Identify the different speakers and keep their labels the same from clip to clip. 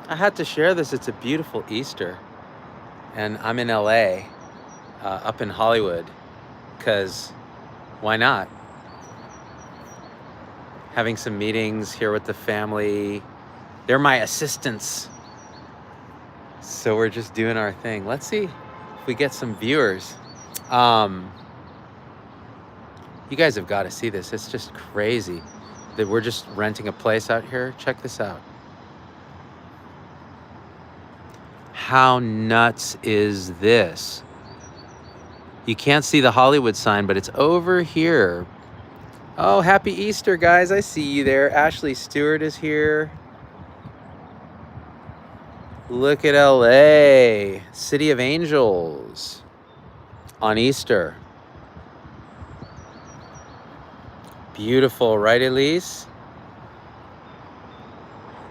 Speaker 1: I had to share this. It's a beautiful Easter. And I'm in LA, up in Hollywood, because why not? Having some meetings here with the family. They're my assistants. So we're just doing our thing. Let's see if we get some viewers. You guys have got to see this. It's just crazy that we're just renting a place out here. Check this out. How nuts is this? You can't see the Hollywood sign, but it's over here. Oh, happy Easter, guys. I see you there. Ashley Stewart is here. Look at LA, City of Angels on Easter. Beautiful, right, Elise?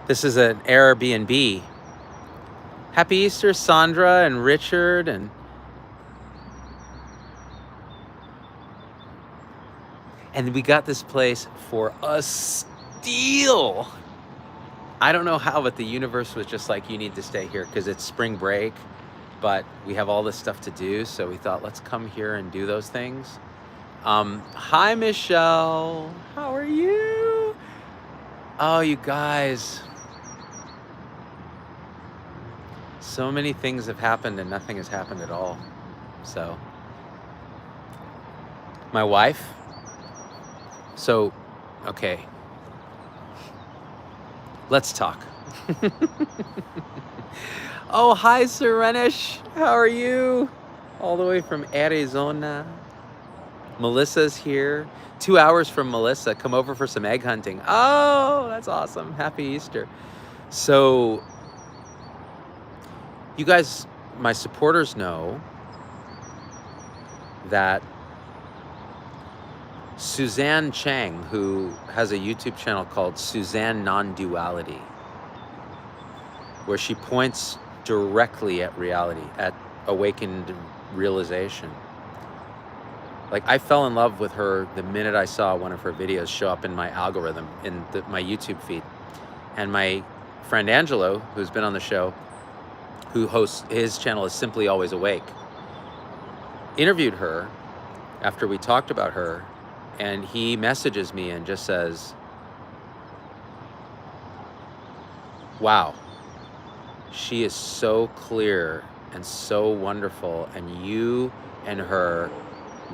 Speaker 1: This is an Airbnb. Happy Easter, Sandra and Richard and we got this place for a steal. I don't know how, but the universe was just like, you need to stay here because it's spring break, but we have all this stuff to do. So we thought, let's come here and do those things. Hi, Michelle. How are you? Oh, you guys. So many things have happened and nothing has happened at all. So, my wife. So, okay. Let's talk. Oh, hi, Serenish. How are you? All the way from Arizona. Melissa's here. 2 hours from Melissa. Come over for some egg hunting. Oh, that's awesome. Happy Easter. So, you guys, my supporters know that Suzanne Chang, who has a YouTube channel called Suzanne Non-Duality, where she points directly at reality, at awakened realization. Like, I fell in love with her the minute I saw one of her videos show up in my algorithm, in my YouTube feed. And my friend Angelo, who's been on the show, who hosts, his channel is Simply Always Awake, interviewed her after we talked about her, and he messages me and just says, wow, she is so clear and so wonderful, and you and her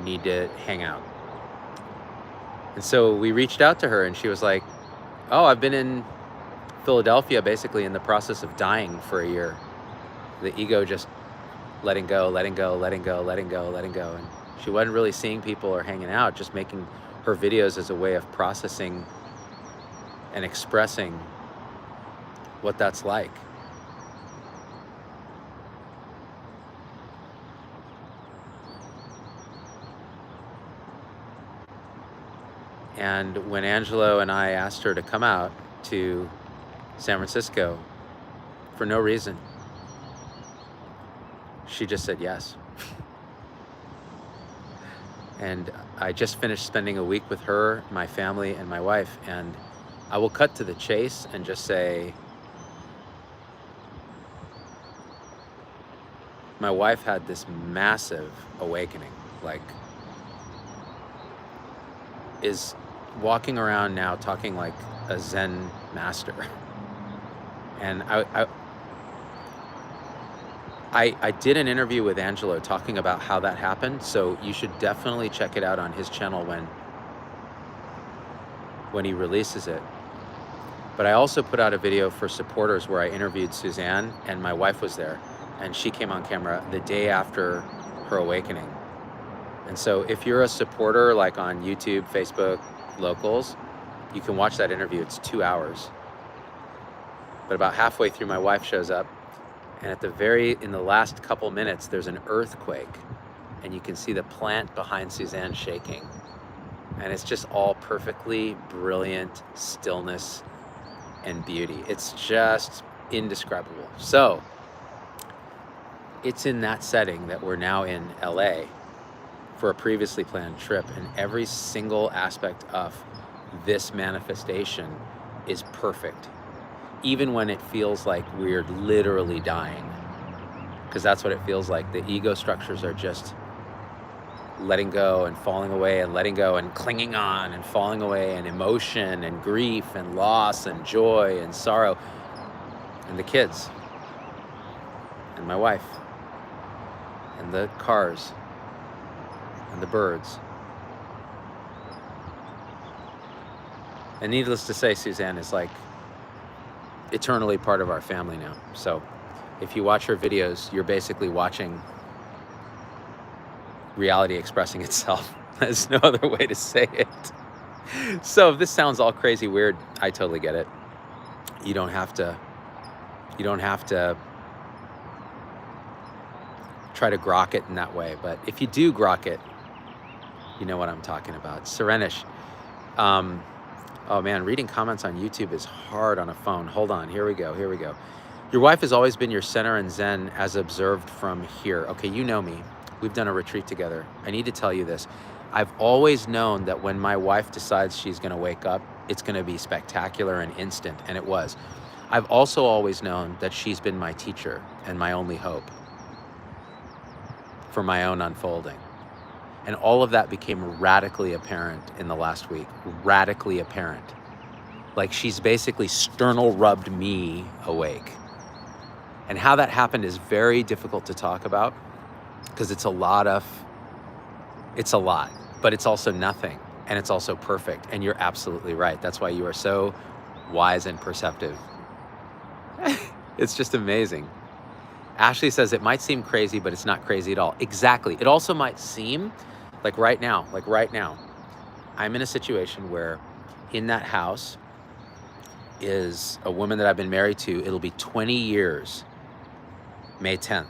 Speaker 1: need to hang out. And so we reached out to her, and she was like, oh, I've been in Philadelphia basically in the process of dying for a year. The ego just letting go, letting go, letting go, letting go, letting go. And she wasn't really seeing people or hanging out, just making her videos as a way of processing and expressing what that's like. And when Angelo and I asked her to come out to San Francisco for no reason, she just said yes. And I just finished spending a week with her, my family, and my wife. And I will cut to the chase and just say, my wife had this massive awakening, like, is walking around now talking like a Zen master. And I did an interview with Angelo talking about how that happened, so you should definitely check it out on his channel when he releases it. But I also put out a video for supporters where I interviewed Suzanne, and my wife was there, and she came on camera the day after her awakening. And so if you're a supporter, like on YouTube, Facebook, locals, you can watch that interview. It's 2 hours. But about halfway through, my wife shows up, and in the last couple minutes, there's an earthquake, and you can see the plant behind Suzanne shaking. And it's just all perfectly brilliant stillness and beauty. It's just indescribable. So it's in that setting that we're now in LA for a previously planned trip, and every single aspect of this manifestation is perfect. even when it feels like we're literally dying, because that's what it feels like. The ego structures are just letting go and falling away and letting go and clinging on and falling away, and emotion and grief and loss and joy and sorrow, and the kids and my wife and the cars and the birds. And needless to say, Suzanne is like eternally part of our family now. So if you watch her videos, you're basically watching reality expressing itself. There's no other way to say it. So if this sounds all crazy weird, I totally get it. You don't have to try to grok it in that way. But if you do grok it, you know what I'm talking about. Serenish. Oh man, reading comments on YouTube is hard on a phone. Hold on, here we go. Your wife has always been your center and zen as observed from here. Okay, you know me. We've done a retreat together. I need to tell you this. I've always known that when my wife decides she's gonna wake up, it's gonna be spectacular and instant, and it was. I've also always known that she's been my teacher and my only hope for my own unfolding. And all of that became radically apparent in the last week. Radically apparent. Like she's basically sternal rubbed me awake. And how that happened is very difficult to talk about because it's a lot, but it's also nothing. And it's also perfect. And you're absolutely right. That's why you are so wise and perceptive. It's just amazing. Ashley says it might seem crazy, but it's not crazy at all. Exactly. It also might seem like right now, I'm in a situation where in that house is a woman that I've been married to. It'll be 20 years, May 10th.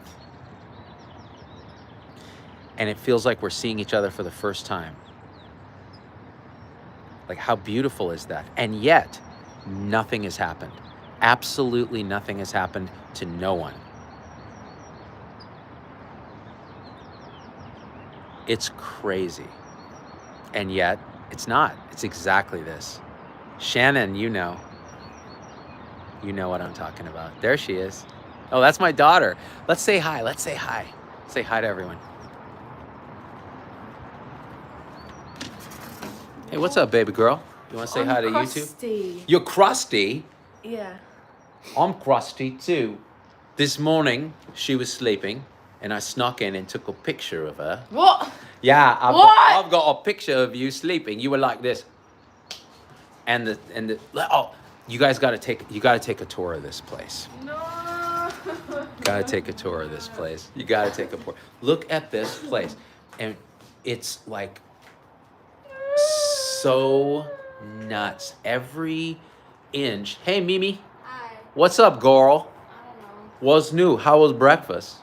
Speaker 1: And it feels like we're seeing each other for the first time. Like how beautiful is that? And yet, nothing has happened. Absolutely nothing has happened to no one. It's crazy. And yet, it's not. It's exactly this. Shannon, you know what I'm talking about. There she is. Oh, that's my daughter. Let's say hi. Say hi to everyone. Hey, what's up, baby girl? You want to say hi to YouTube? You're crusty?
Speaker 2: Yeah.
Speaker 1: I'm crusty too. This morning, she was sleeping. And I snuck in and took a picture of her.
Speaker 2: What?
Speaker 1: Yeah, I've got a picture of you sleeping. You were like this. And you guys gotta take a tour of this place.
Speaker 2: No.
Speaker 1: Gotta take a tour of this place. You gotta take a tour. Look at this place. And it's like so nuts. Every inch. Hey Mimi.
Speaker 2: Hi.
Speaker 1: What's up, girl?
Speaker 2: I don't know.
Speaker 1: What's new? How was breakfast?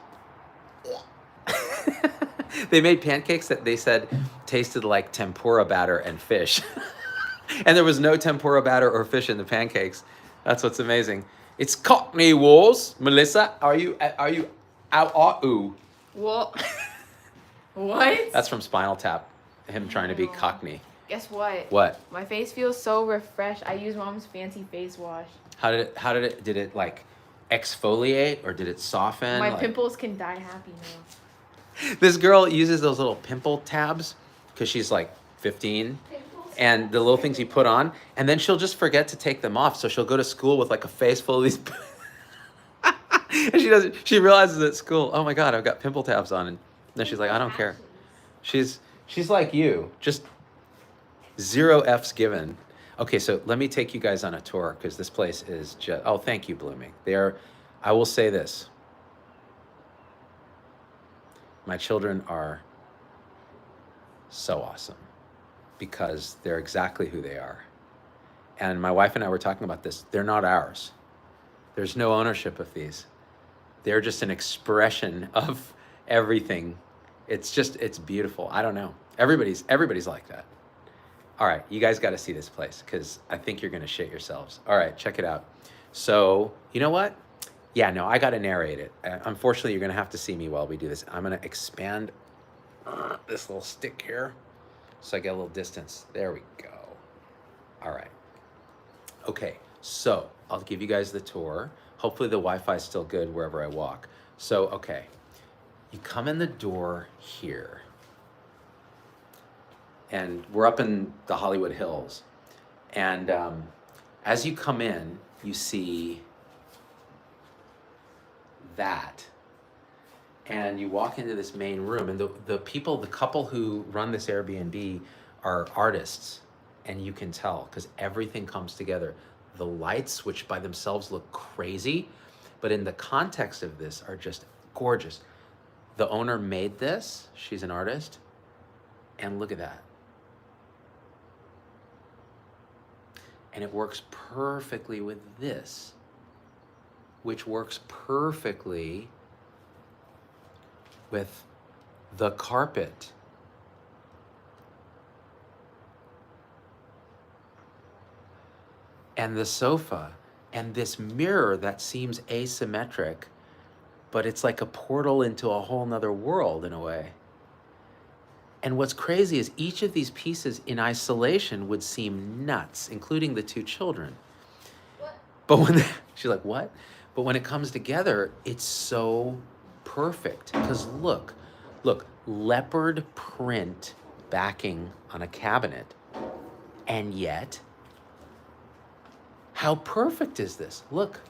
Speaker 1: They made pancakes that they said tasted like tempura batter and fish. And there was no tempura batter or fish in the pancakes. That's what's amazing. It's Cockney Wars. Melissa, are you out? Ooh.
Speaker 2: What? What?
Speaker 1: That's from Spinal Tap. Him trying to be Cockney.
Speaker 2: Guess what?
Speaker 1: What?
Speaker 2: My face feels so refreshed. I use Mom's fancy face wash.
Speaker 1: Did it like exfoliate or did it soften?
Speaker 2: My pimples can die happy now.
Speaker 1: This girl uses those little pimple tabs because she's like 15. And the little things you put on, and then she'll just forget to take them off. So she'll go to school with like a face full of these. And she realizes at school, oh my God, I've got pimple tabs on. And then she's like, I don't care. She's like you, just 0 F's given. Okay, so let me take you guys on a tour because this place is just, oh, thank you, Blooming. I will say this. My children are so awesome because they're exactly who they are. And my wife and I were talking about this. They're not ours. There's no ownership of these. They're just an expression of everything. It's beautiful. I don't know. Everybody's like that. All right, you guys got to see this place because I think you're going to shit yourselves. All right, check it out. So, you know what? Yeah, no, I got to narrate it. Unfortunately, you're going to have to see me while we do this. I'm going to expand this little stick here so I get a little distance. There we go. All right. Okay, so I'll give you guys the tour. Hopefully the Wi-Fi is still good wherever I walk. So, okay, you come in the door here, and we're up in the Hollywood Hills. And as you come in, you see that. And you walk into this main room, and the couple who run this Airbnb are artists, and you can tell because everything comes together. The lights, which by themselves look crazy, but in the context of this are just gorgeous. The owner made this, she's an artist, and look at that. And it works perfectly with this, which works perfectly with the carpet. And the sofa, and this mirror that seems asymmetric, but it's like a portal into a whole nother world in a way. And what's crazy is each of these pieces in isolation would seem nuts, including the two children.
Speaker 2: What?
Speaker 1: But when she's like, what? But when it comes together, it's so perfect. Because look, leopard print backing on a cabinet. And yet, how perfect is this? Look,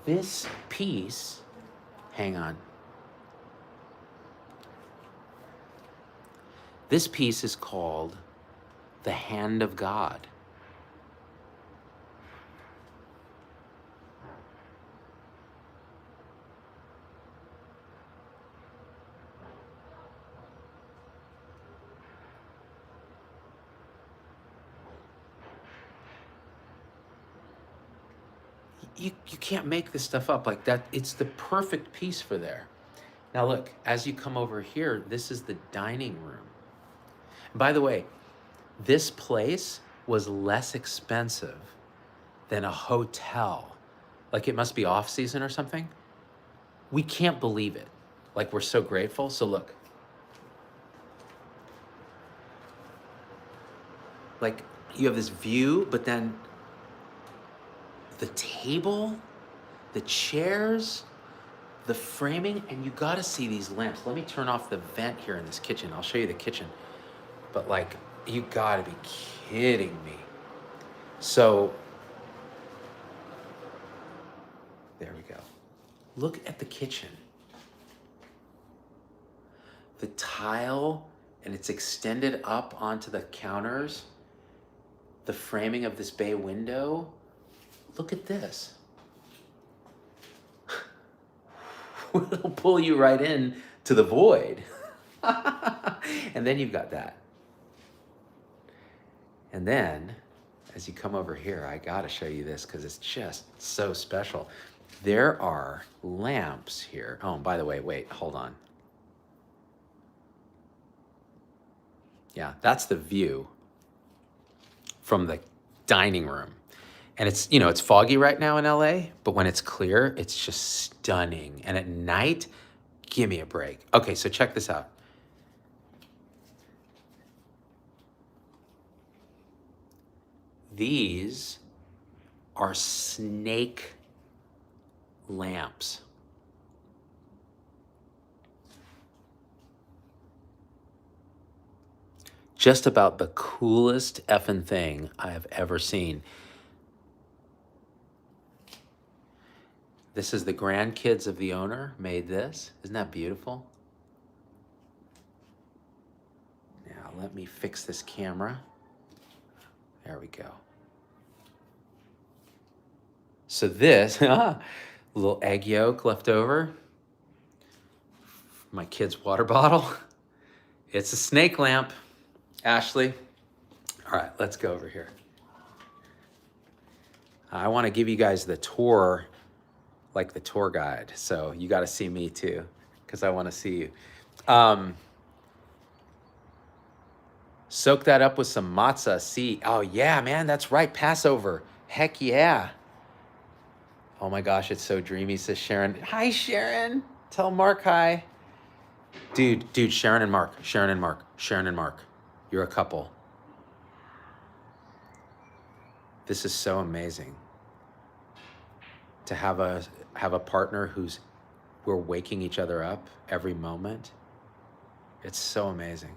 Speaker 1: this piece, hang on. This piece is called the Hand of God. You can't make this stuff up like that. It's the perfect piece for there. Now look, as you come over here, this is the dining room. By the way, this place was less expensive than a hotel. Like it must be off season or something. We can't believe it. Like we're so grateful. So look. Like you have this view, but then the table, the chairs, the framing, and you gotta see these lamps. Let me turn off the vent here in this kitchen. I'll show you the kitchen. But like, you gotta be kidding me. So, there we go. Look at the kitchen. The tile, and it's extended up onto the counters. The framing of this bay window. Look at this. It'll pull you right in to the void. And then you've got that. And then, as you come over here, I gotta show you this because it's just so special. There are lamps here. Oh, and by the way, wait, hold on. Yeah, that's the view from the dining room. And it's, you know, it's foggy right now in LA, but when it's clear, it's just stunning. And at night, give me a break. Okay, so check this out. These are snake lamps. Just about the coolest effing thing I have ever seen. This is the grandkids of the owner made this. Isn't that beautiful? Now let me fix this camera. There we go. So this, a little egg yolk left over. My kid's water bottle. It's a snake lamp, Ashley. All right, let's go over here. I want to give you guys the tour, like the tour guide. So you got to see me too, because I want to see you. Soak that up with some matzah. See, oh yeah, man, that's right, Passover. Heck yeah. Oh my gosh, it's so dreamy, says Sharon. Hi, Sharon. Tell Mark hi. Dude, Sharon and Mark. You're a couple. This is so amazing. To have a partner who's, we're waking each other up every moment. It's so amazing.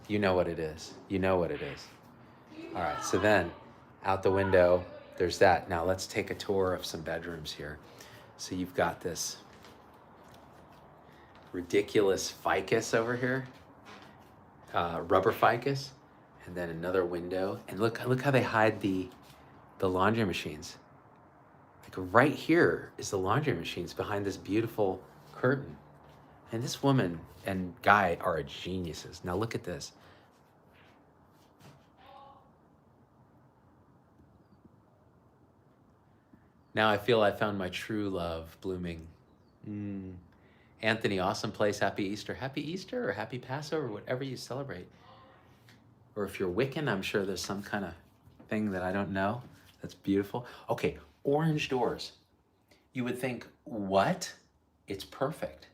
Speaker 1: You know what it is. You know what it is. All right, so then out the window, there's that. Now let's take a tour of some bedrooms here. So you've got this ridiculous ficus over here, rubber ficus, and then another window. And look how they hide the laundry machines. Like right here is the laundry machines behind this beautiful curtain. And this woman and guy are geniuses. Now look at this. Now I feel I found my true love blooming. Anthony, awesome place. Happy Easter. Happy Easter or happy Passover, whatever you celebrate. Or if you're Wiccan, I'm sure there's some kind of thing that I don't know. That's beautiful. Okay, orange doors. You would think, what? It's perfect.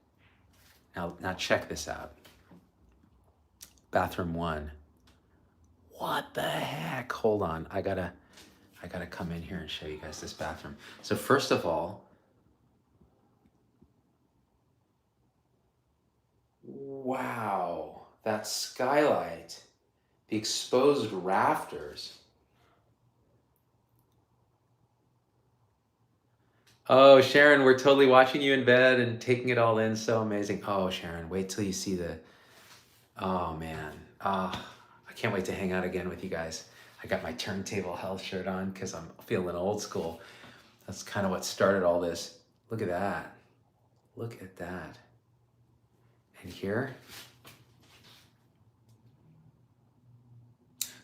Speaker 1: Now check this out. Bathroom 1. What the heck? Hold on, I gotta come in here and show you guys this bathroom. So first of all, wow, that skylight, the exposed rafters. Oh, Sharon, we're totally watching you in bed and taking it all in. So amazing. Oh, Sharon, wait till you see the, oh man. I can't wait to hang out again with you guys. I got my Turntable Health shirt on because I'm feeling old school. That's kind of what started all this. Look at that. Look at that. And here.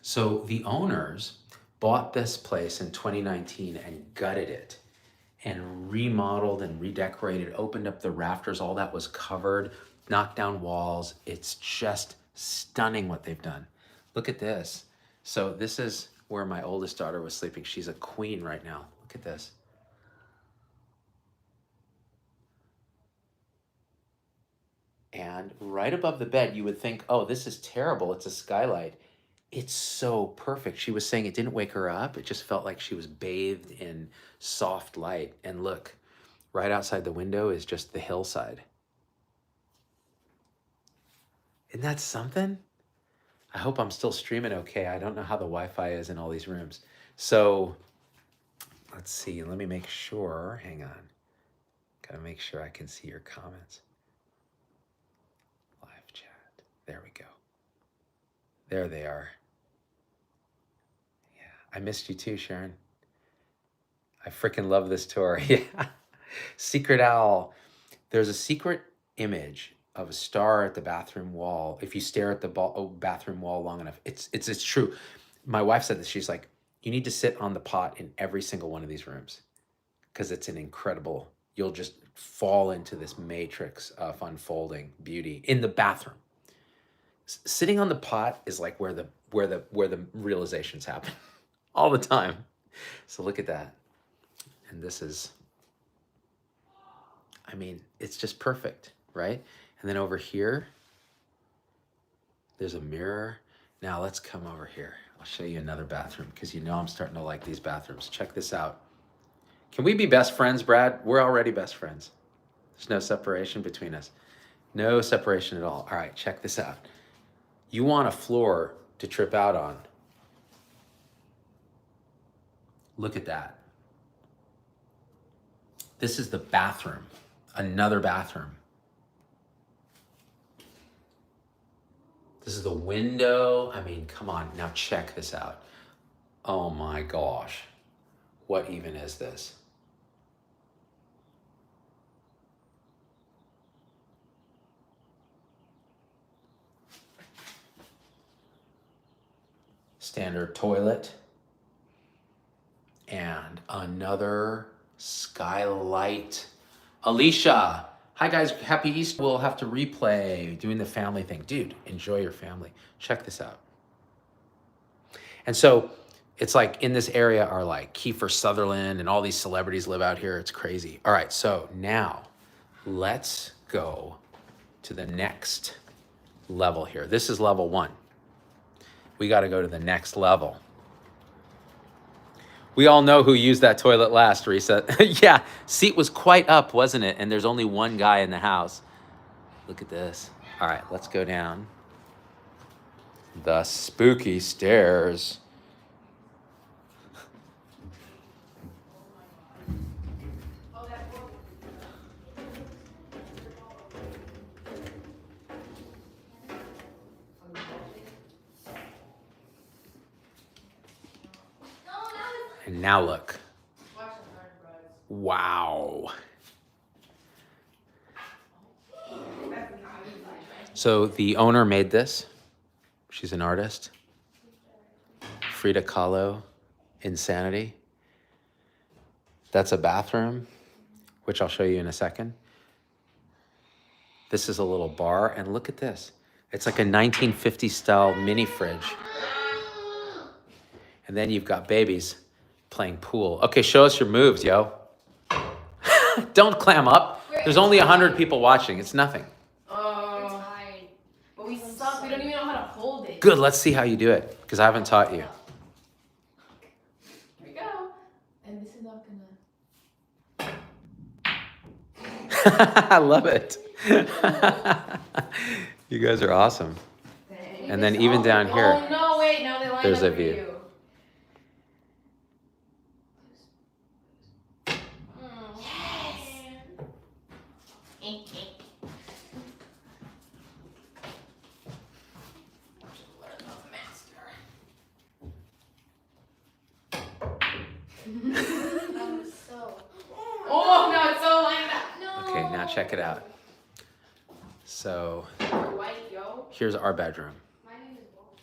Speaker 1: So the owners bought this place in 2019 and gutted it and remodeled and redecorated, opened up the rafters, all that was covered, knocked down walls. It's just stunning what they've done. Look at this. So this is where my oldest daughter was sleeping. She's a queen right now. Look at this. And right above the bed, you would think, oh, this is terrible. It's a skylight. It's so perfect. She was saying it didn't wake her up. It just felt like she was bathed in soft light. And look, right outside the window is just the hillside. Isn't that something? I hope I'm still streaming okay. I don't know how the Wi-Fi is in all these rooms. So let's see, let me make sure, hang on. Gotta make sure I can see your comments. Live chat, there we go. There they are. Yeah, I missed you too, Sharon. I freaking love this tour, yeah. Secret Owl. There's a secret image of a star at the bathroom wall. If you stare at the bathroom wall long enough, it's true. My wife said this. She's like, you need to sit on the pot in every single one of these rooms because it's an incredible, you'll just fall into this matrix of unfolding beauty in the bathroom. Sitting on the pot is like where the realizations happen all the time. So look at that. And this is, I mean, it's just perfect, right? And then over here, there's a mirror. Now let's come over here. I'll show you another bathroom because you know I'm starting to like these bathrooms. Check this out. Can we be best friends, Brad? We're already best friends. There's no separation between us. No separation at all. All right, check this out. You want a floor to trip out on. Look at that. This is the bathroom, another bathroom. This is the window. I mean, come on, now check this out. Oh my gosh, what even is this? Standard toilet. And another skylight. Alicia, hi guys, happy Easter. We'll have to replay doing the family thing. Dude, enjoy your family. Check this out. And so it's like in this area are like Kiefer Sutherland and all these celebrities live out here. It's crazy. All right, so now let's go to the next level here. This is level 1. We got to go to the next level. We all know who used that toilet last, Risa. Yeah, seat was quite up, wasn't it? And there's only one guy in the house. Look at this. All right, let's go down the spooky stairs. And now look. Wow. So the owner made this. She's an artist. Frida Kahlo, Insanity. That's a bathroom, which I'll show you in a second. This is a little bar, and look at this. It's like a 1950s style mini fridge. And then you've got babies playing pool. Okay, show us your moves, yo. Don't clam up. There's only 100 people watching. It's nothing.
Speaker 2: But we suck. We don't even know how to hold it.
Speaker 1: Good, let's see how you do it, because I haven't taught you.
Speaker 2: Here we go. And this is not gonna...
Speaker 1: I love it. You guys are awesome.
Speaker 2: Dang.
Speaker 1: And then even down here,
Speaker 2: Oh, no, wait. Now they line
Speaker 1: there's
Speaker 2: up
Speaker 1: a
Speaker 2: for
Speaker 1: view.
Speaker 2: you. Oh, no, it's so lined up. No.
Speaker 1: Okay, now check it out. So
Speaker 2: White, yo.
Speaker 1: here's our bedroom.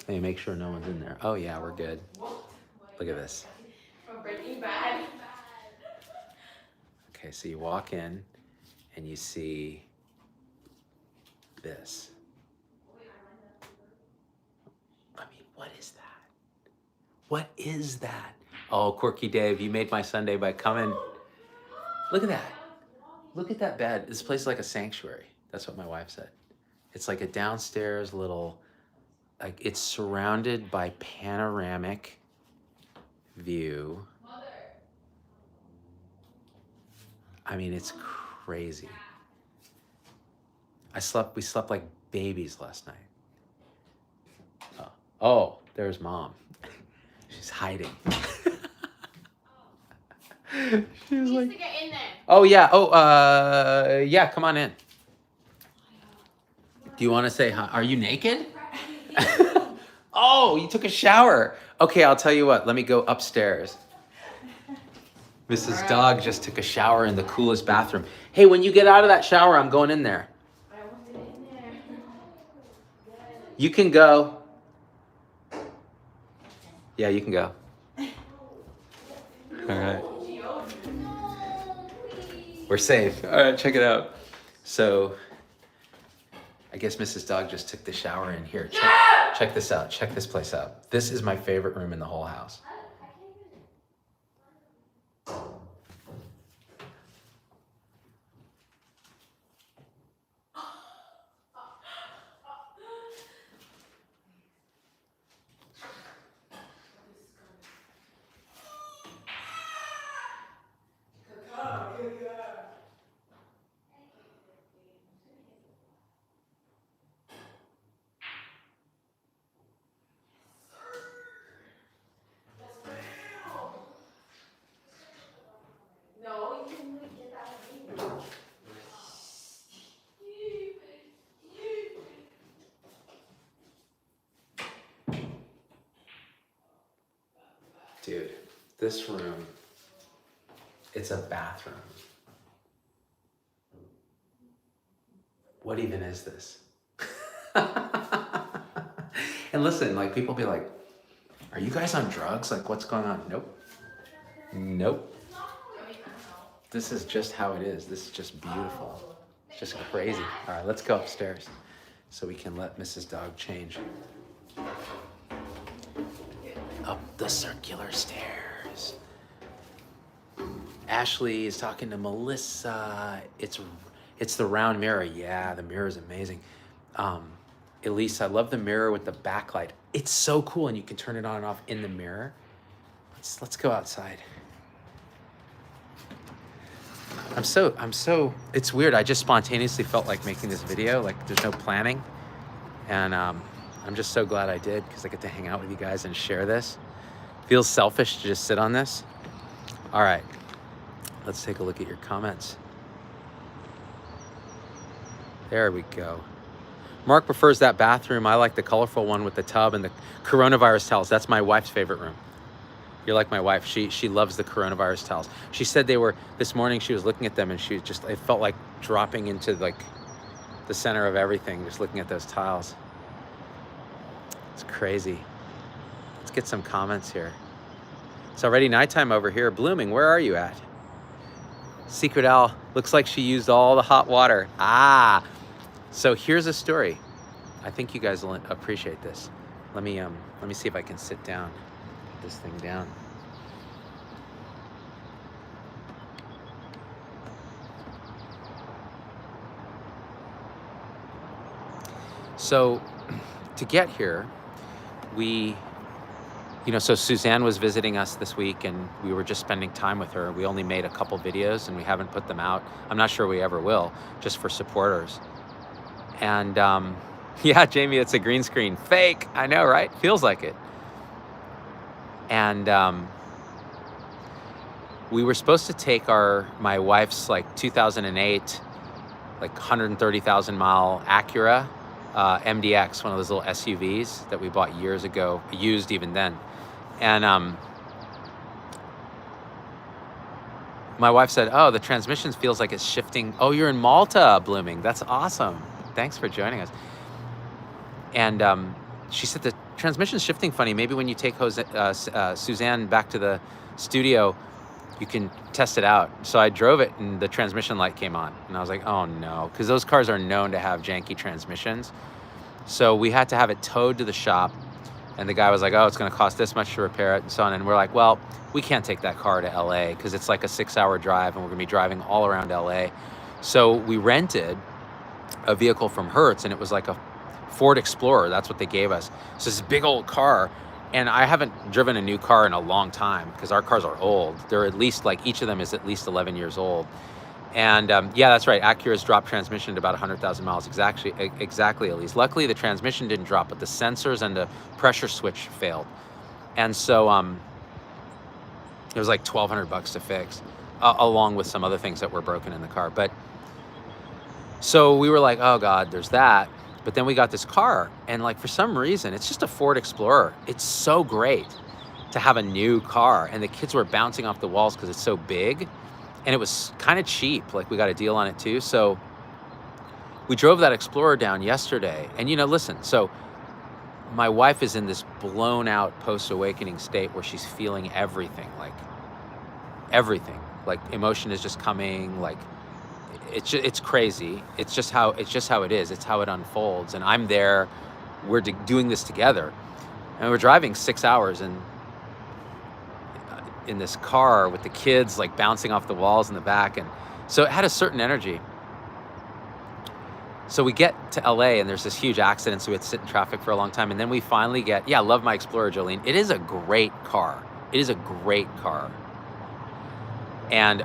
Speaker 1: Let me make sure no one's in there. Oh yeah, we're good. Look at this.
Speaker 2: From Breaking Bad.
Speaker 1: Okay, so you walk in and you see this. I mean, what is that? What is that? Oh, Quirky Dave, you made my Sunday by coming. Look at that. Look at that bed. This place is like a sanctuary. That's what my wife said. It's like a downstairs little, like it's surrounded by panoramic view. I mean, it's crazy. We slept like babies last night. Oh, there's Mom. She's hiding. She was like,
Speaker 2: To get in there.
Speaker 1: oh yeah, yeah, come on in. Do you want to say hi? Are you naked? Oh, you took a shower. Okay, I'll tell you what, let me go upstairs. Mrs. Dog just took a shower in the coolest bathroom. Hey, when you get out of that shower, I'm going in there.
Speaker 2: I want to get in there.
Speaker 1: You can go. Yeah, you can go. All right. We're safe. All right, check it out. So, I guess Mrs. Dog just took the shower in here. Check this out. Check this place out. This is my favorite room in the whole house.
Speaker 2: No, you can get that one.
Speaker 1: Dude, this room, it's a bathroom. What even is this? And listen, like people be like, are you guys on drugs? Like what's going on? Nope. Nope. This is just how it is. This is just beautiful. It's just crazy. All right, let's go upstairs so we can let Mrs. Dog change. Up the circular stairs. Ashley is talking to Melissa. It's the round mirror. Yeah, the mirror is amazing. Elise, I love the mirror with the backlight. It's so cool, and you can turn it on and off in the mirror. Let's go outside. I'm so, it's weird. I just spontaneously felt like making this video, like there's no planning. And I'm just so glad I did, because I get to hang out with you guys and share this. Feels selfish to just sit on this. All right, let's take a look at your comments. There we go. Mark prefers that bathroom. I like the colorful one with the tub and the coronavirus towels. That's my wife's favorite room. You're like my wife. She loves the coronavirus towels. She said they were, this morning she was looking at them and it felt like dropping into like the center of everything, just looking at those tiles. It's crazy. Let's get some comments here. It's already nighttime over here. Blooming, where are you at? Secret Al, looks like she used all the hot water. Ah, so here's a story. I think you guys will appreciate this. Let me see if I can sit down, put this thing down. So to get here, so Suzanne was visiting us this week and we were just spending time with her. We only made a couple videos and we haven't put them out. I'm not sure we ever will, just for supporters. And yeah, Jamie, it's a green screen. Fake, I know, right? Feels like it. And we were supposed to take my wife's like 2008, like 130,000 mile Acura MDX, one of those little SUVs that we bought years ago, used even then. And my wife said, oh, the transmission feels like it's shifting. Oh, you're in Malta, Blooming. That's awesome. Thanks for joining us. And she said the transmission's shifting funny. Maybe when you take Suzanne back to the studio, you can test it out. So I drove it and the transmission light came on. And I was like, oh no, because those cars are known to have janky transmissions. So we had to have it towed to the shop. And the guy was like, oh, it's gonna cost this much to repair it and so on. And we're like, well, we can't take that car to LA because it's like a 6-hour drive and we're gonna be driving all around LA. So we rented a vehicle from Hertz and it was like a Ford Explorer. That's what they gave us. So this big old car. And I haven't driven a new car in a long time because our cars are old. They're at least like, each of them is at least 11 years old. And yeah, that's right. Acura's dropped transmission to about 100,000 miles exactly, at least. Luckily, the transmission didn't drop, but the sensors and the pressure switch failed. And so it was like $1,200 to fix, along with some other things that were broken in the car. But so we were like, oh God, there's that. But then we got this car and like, for some reason, it's just a Ford Explorer. It's so great to have a new car. And the kids were bouncing off the walls because it's so big. And it was kind of cheap. Like we got a deal on it too. So we drove that Explorer down yesterday. And listen, so my wife is in this blown out post-awakening state where she's feeling everything. Like emotion is just coming. Like it's crazy. It's just how it is. It's how it unfolds. And I'm there. We're doing this together. And we're driving 6 hours and in this car with the kids like bouncing off the walls in the back. And so it had a certain energy. So we get to LA and there's this huge accident. So we had to sit in traffic for a long time. And then we finally I love my Explorer, Jolene. It is a great car. It is a great car. And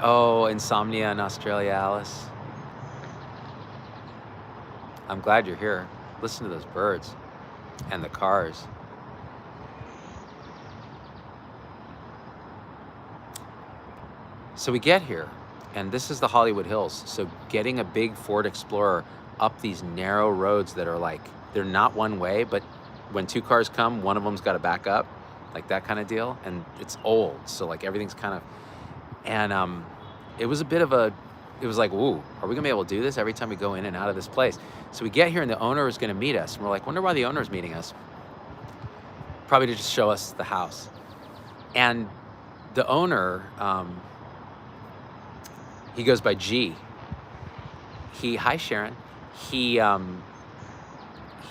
Speaker 1: insomnia in Australia, Alice. I'm glad you're here. Listen to those birds and the cars. So we get here, and this is the Hollywood Hills. So getting a big Ford Explorer up these narrow roads that are like, they're not one way, but when two cars come, one of them's got to back up, like that kind of deal. And it's old, so like everything's kind of, and it was like, ooh, are we gonna be able to do this every time we go in and out of this place? So we get here and the owner is gonna meet us. And we're like, wonder why the owner's meeting us. Probably to just show us the house. And the owner, he goes by G. Hi Sharon. He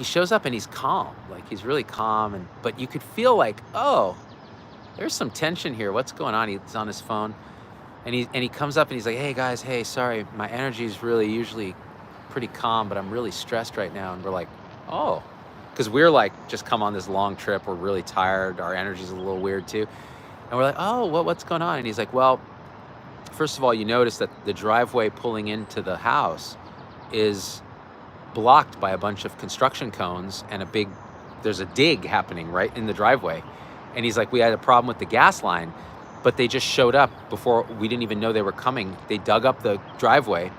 Speaker 1: shows up and he's calm. Like he's really calm, but you could feel like, oh, there's some tension here. What's going on? He's on his phone. And he comes up and he's like, hey guys, hey, sorry, my energy is really usually pretty calm, but I'm really stressed right now. And we're like, oh, because we're like just come on this long trip. We're really tired. Our energy's a little weird too. And we're like, oh, what's going on? And he's like, well, first of all, you notice that the driveway pulling into the house is blocked by a bunch of construction cones and there's a dig happening right in the driveway. And he's like, we had a problem with the gas line, but they just showed up before we didn't even know they were coming. They dug up the driveway,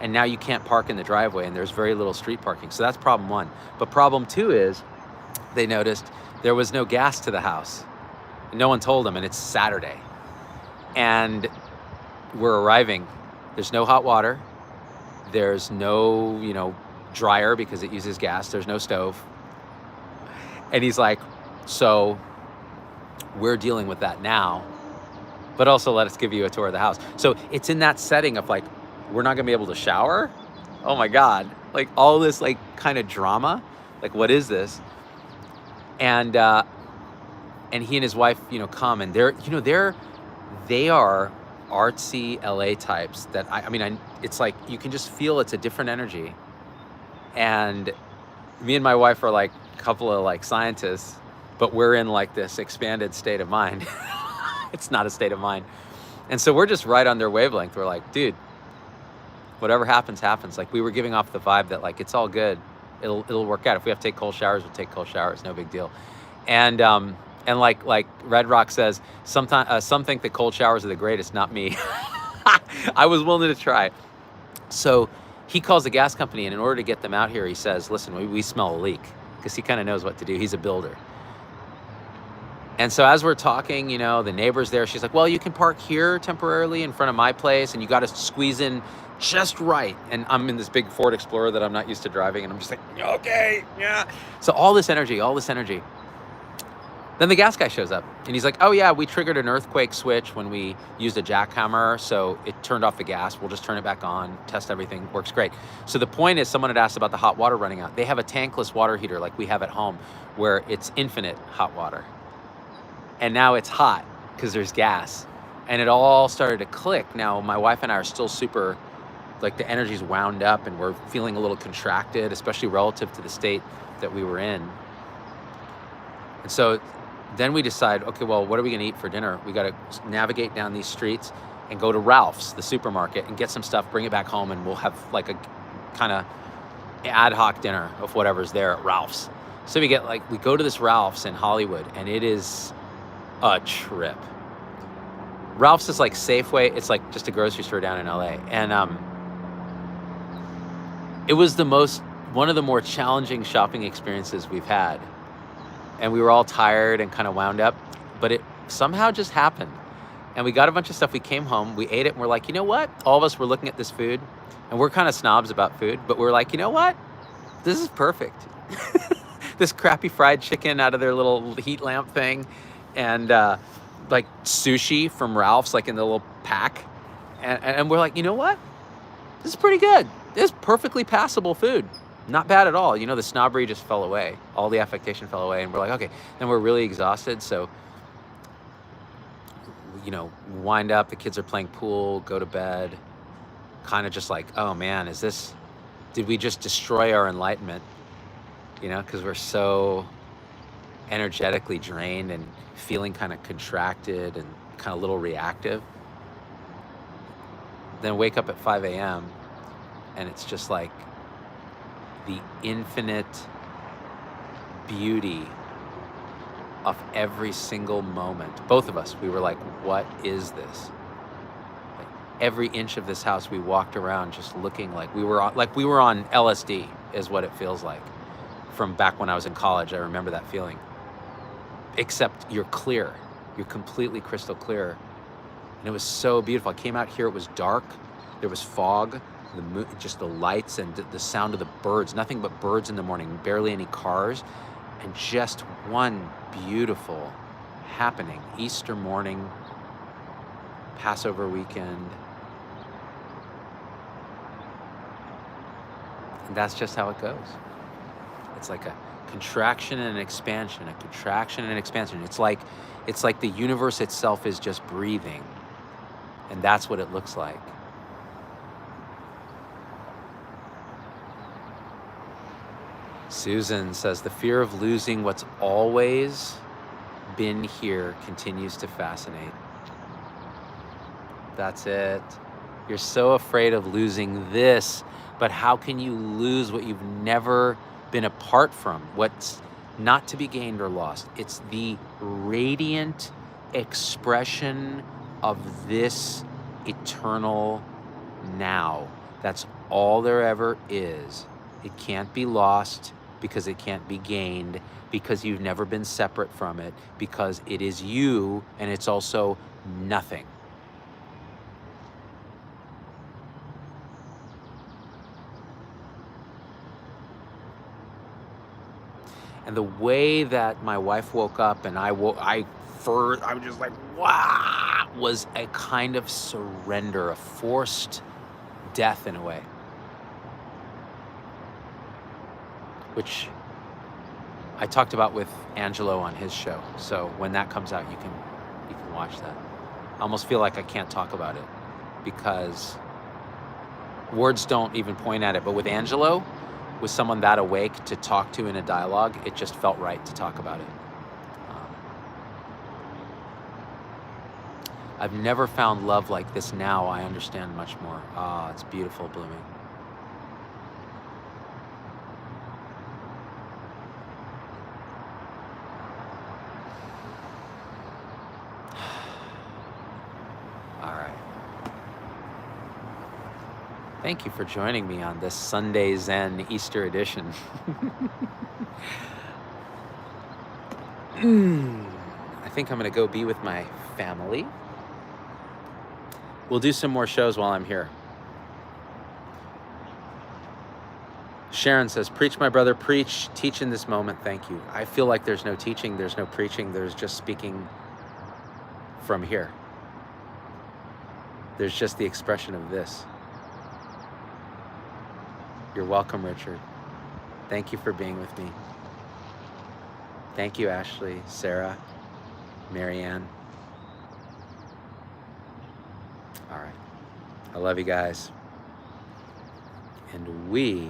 Speaker 1: and now you can't park in the driveway, and there's very little street parking. So that's problem one. But problem two is they noticed there was no gas to the house. No one told them, and it's Saturday. And we're arriving. There's no hot water. There's no, dryer because it uses gas. There's no stove. And he's like, so we're dealing with that now, but also let us give you a tour of the house. So it's in that setting of like, we're not gonna be able to shower. Oh my God. Like all this like kind of drama. Like, what is this? And he and his wife, come, and they are artsy LA types that it's like, you can just feel it's a different energy. And me and my wife are like a couple of like scientists, but we're in like this expanded state of mind. It's not a state of mind. And so we're just right on their wavelength. We're like, dude, whatever happens, happens. Like, we were giving off the vibe that like, it's all good. It'll work out. If we have to take cold showers, we'll take cold showers. No big deal. And like Red Rock says, sometimes some think that cold showers are the greatest, not me. I was willing to try. So he calls the gas company, and in order to get them out here, he says, listen, we smell a leak, because he kind of knows what to do. He's a builder. And so as we're talking, the neighbor's there. She's like, well, you can park here temporarily in front of my place, and you got to squeeze in just right. And I'm in this big Ford Explorer that I'm not used to driving, and I'm just like, okay, yeah. So all this energy. Then the gas guy shows up, and he's like, oh yeah, we triggered an earthquake switch when we used a jackhammer, so it turned off the gas. We'll just turn it back on, test everything, works great. So the point is, someone had asked about the hot water running out. They have a tankless water heater like we have at home, where it's infinite hot water. And now it's hot because there's gas. And it all started to click. Now, my wife and I are still super, like, the energy's wound up, and we're feeling a little contracted, especially relative to the state that we were in. And so then we decide, okay, well, what are we gonna eat for dinner? We gotta navigate down these streets and go to Ralph's, the supermarket, and get some stuff, bring it back home, and we'll have like a kind of ad hoc dinner of whatever's there at Ralph's. So we go to this Ralph's in Hollywood, and it is a trip. Ralph's is like Safeway. It's like just a grocery store down in LA. And it was one of the more challenging shopping experiences we've had. And we were all tired and kind of wound up, but it somehow just happened. And we got a bunch of stuff. We came home, we ate it, and we're like, you know what? All of us were looking at this food, and we're kind of snobs about food, but we're like, you know what? This is perfect. This crappy fried chicken out of their little heat lamp thing, and like sushi from Ralph's, like in the little pack. And we're like, you know what? This is pretty good. This is perfectly passable food. Not bad at all. The snobbery just fell away. All the affectation fell away. And we're like, okay. Then we're really exhausted. So, wind up. The kids are playing pool, go to bed. Kind of just like, oh man, did we just destroy our enlightenment? Because we're so energetically drained and feeling kind of contracted and kind of a little reactive. Then wake up at 5 a.m. and it's just like the infinite beauty of every single moment. Both of us, we were like, what is this? Like, every inch of this house we walked around just looking like we were on LSD, is what it feels like. From back when I was in college, I remember that feeling. Except you're clear. You're completely crystal clear. And it was so beautiful. I came out here, it was dark. There was fog, just the lights and the sound of the birds. Nothing but birds in the morning, barely any cars. And just one beautiful happening. Easter morning, Passover weekend. And that's just how it goes. It's like a contraction and an expansion, a contraction and an expansion. It's like the universe itself is just breathing. And that's what it looks like. Susan says, the fear of losing what's always been here continues to fascinate. That's it. You're so afraid of losing this, but how can you lose what you've never been apart from? What's not to be gained or lost? It's the radiant expression of this eternal now. That's all there ever is. It can't be lost because it can't be gained, because you've never been separate from it, because it is you and it's also nothing. And the way that my wife woke up and I was just like, wow, was a kind of surrender, a forced death in a way, which I talked about with Angelo on his show. So when that comes out, you can watch that. I almost feel like I can't talk about it because words don't even point at it. But with Angelo, with someone that awake to talk to in a dialogue, it just felt right to talk about it. I've never found love like this. Now I understand much more. Ah, it's beautiful, blooming. All right. Thank you for joining me on this Sunday Zen Easter edition. I think I'm gonna go be with my family. We'll do some more shows while I'm here. Sharon says, preach, my brother, preach. Teach in this moment. Thank you. I feel like there's no teaching, there's no preaching, there's just speaking from here. There's just the expression of this. You're welcome, Richard. Thank you for being with me. Thank you, Ashley, Sarah, Marianne. All right. I love you guys. And we